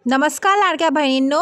नमस्कार लाडक्या बहिणींनो,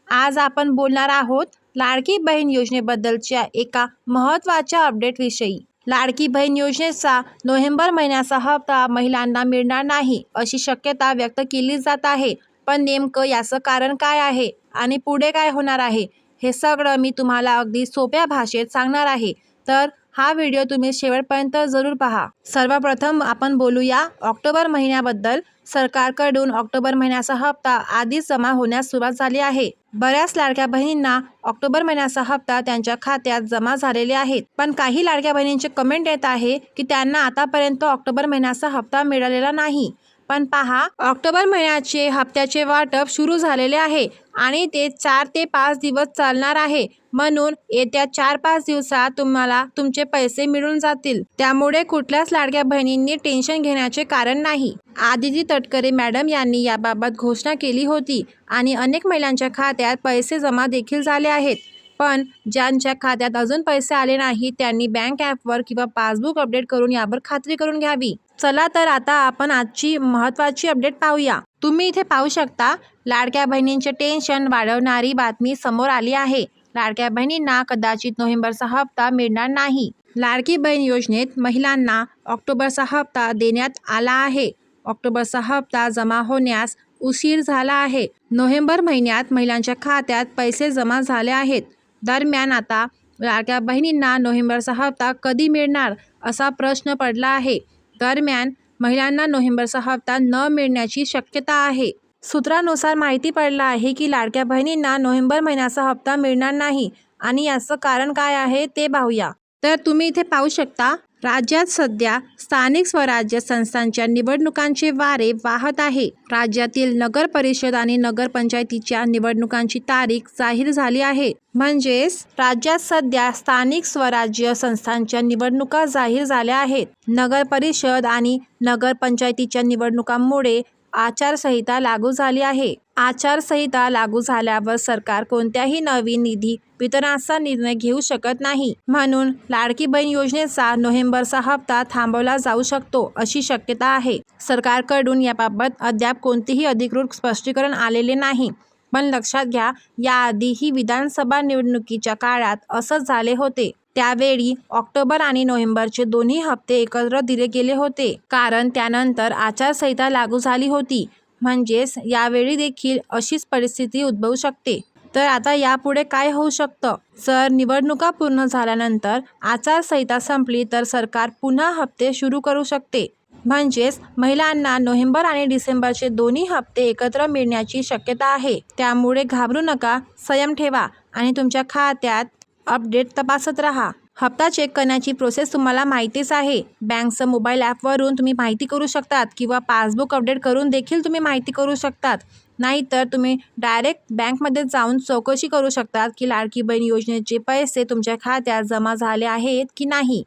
आज आपण बोलणार आहोत लाडकी बहीण योजनेबद्दलच्या एका महत्त्वाच्या अपडेटविषयी. लाडकी बहीण योजनेचा नोव्हेंबर महिन्याचा हप्ता महिलांना मिळणार नाही अशी शक्यता व्यक्त केली जात आहे. पण नेमकं याचं कारण काय आहे आणि पुढे काय होणार आहे हे सगळं मी तुम्हाला अगदी सोप्या भाषेत सांगणार आहे. तर हा व्हिडिओ तुम्ही शेवटपर्यंत जरूर पहा. सर्वप्रथम आपण बोलूया ऑक्टोबर महिन्याबद्दल. सरकारकडून ऑक्टोबर महिन्याचा हप्ता आधीच जमा होण्यास सुरुवात झाली आहे. बऱ्याच लाडक्या बहिणींना ऑक्टोबर महिन्याचा हप्ता त्यांच्या खात्यात जमा झालेले आहेत. पण काही लाडक्या बहिणींचे कमेंट येत आहे की त्यांना आतापर्यंत ऑक्टोबर महिन्याचा हप्ता मिळालेला नाही. पण पहा, ऑक्टोबर महिन्याचे हप्त्याचे वाटप सुरू झालेले आहे आणि ते 4 ते 5 दिवस चालणार आहे. म्हणून येत्या 4-5 दिवसात तुम्हाला तुमचे पैसे मिळून जातील. त्यामुळे कुठल्याच लाडक्या बहिणींनी टेन्शन घेण्याचे कारण नाही. आदिती तटकरे मॅडम यांनी याबाबत घोषणा केली होती आणि अनेक महिलांच्या खात्यात पैसे जमा देखील झाले आहेत. पण ज्यांच्या खात्यात अजून पैसे आले नाही त्यांनी बँक ॲपवर किंवा पासबुक अपडेट करून यावर खात्री करून घ्यावी. चला तर आता आपण आजची महत्त्वाची अपडेट पाहूया. तुम्ही इथे पाहू शकता, लाडक्या बहिणींचे टेन्शन वाढवणारी बातमी समोर आली आहे. लाडक्या बहिणींना कदाचित नोव्हेंबरचा हप्ता मिळणार नाही. लाडकी बहीण योजनेत महिलांना ऑक्टोबरचा हप्ता देण्यात आला आहे. ऑक्टोबरचा हप्ता जमा होण्यास उशीर झाला आहे. नोव्हेंबर महिन्यात महिलांच्या खात्यात पैसे जमा झाले आहेत. दरम्यान आता लाडक्या बहिणींना नोव्हेंबरचा हप्ता कधी मिळणार असा प्रश्न पडला आहे. दरम्यान महिलांना नोव्हेंबरचा हप्ता न मिळण्याची शक्यता आहे. सूत्रानुसार माहिती पडलं आहे की लाडक्या बहिणींना नोव्हेंबर महिन्याचा हप्ता मिळणार नाही आणि याचं कारण काय आहे ते पाहूया. तर तुम्ही इथे पाहू शकता, राज्यात सध्या स्थानिक स्वराज्य संस्थांच्या निवडणुकांचे वारे वाहत आहे. राज्यातील नगर परिषद आणि नगरपंचायतीच्या निवडणुकांची तारीख जाहीर झाली आहे. म्हणजेच राज्यात सध्या स्थानिक स्वराज्य संस्थांच्या निवडणुका जाहीर झाल्या आहेत. नगर परिषद आणि नगरपंचायतीच्या निवडणुकांमुळे आचारसंहिता लागू झाली आहे. आचारसंहिता लागू झाल्यावर सरकार कोणत्याही नवीन निधी वितरणाचा निर्णय घेऊ शकत नाही. म्हणून लाडकी बहीण योजनेचा नोव्हेंबरचा हप्ता थांबवला जाऊ शकतो अशी शक्यता आहे. सरकारकडून याबाबत अद्याप कोणतेही अधिकृत स्पष्टीकरण आलेले नाही. पण लक्षात घ्या, याआधीही विधानसभा निवडणुकीच्या काळात असंच झाले होते. त्यावेळी ऑक्टोबर आणि नोव्हेंबरचे दोन्ही हप्ते एकत्र दिले गेले होते, कारण त्यानंतर आचारसंहिता लागू झाली होती. म्हणजेच यावेळी देखील अशीच परिस्थिती उद्भवू शकते. तर आता यापुढे काय होऊ शकतं? जर निवडणुका पूर्ण झाल्यानंतर आचारसंहिता संपली तर सरकार पुन्हा हप्ते सुरू करू शकते. म्हणजेच महिलांना नोव्हेंबर आणि डिसेंबरचे दोन्ही हप्ते एकत्र मिळण्याची शक्यता आहे. त्यामुळे घाबरू नका, संयम ठेवा आणि तुमच्या खात्यात अपडेट तपासत राहा. हप्ता चेक करण्याची प्रोसेस तुम्हाला माहितीच आहे. बँकचं मोबाईल ॲपवरून तुम्ही माहिती करू शकतात किंवा पासबुक अपडेट करून देखील तुम्ही माहिती करू शकतात. नाहीतर तुम्ही डायरेक्ट बँकमध्ये जाऊन चौकशी करू शकतात की लाडकी बहीण योजनेचे पैसे तुमच्या खात्यात जमा झाले आहेत की नाही.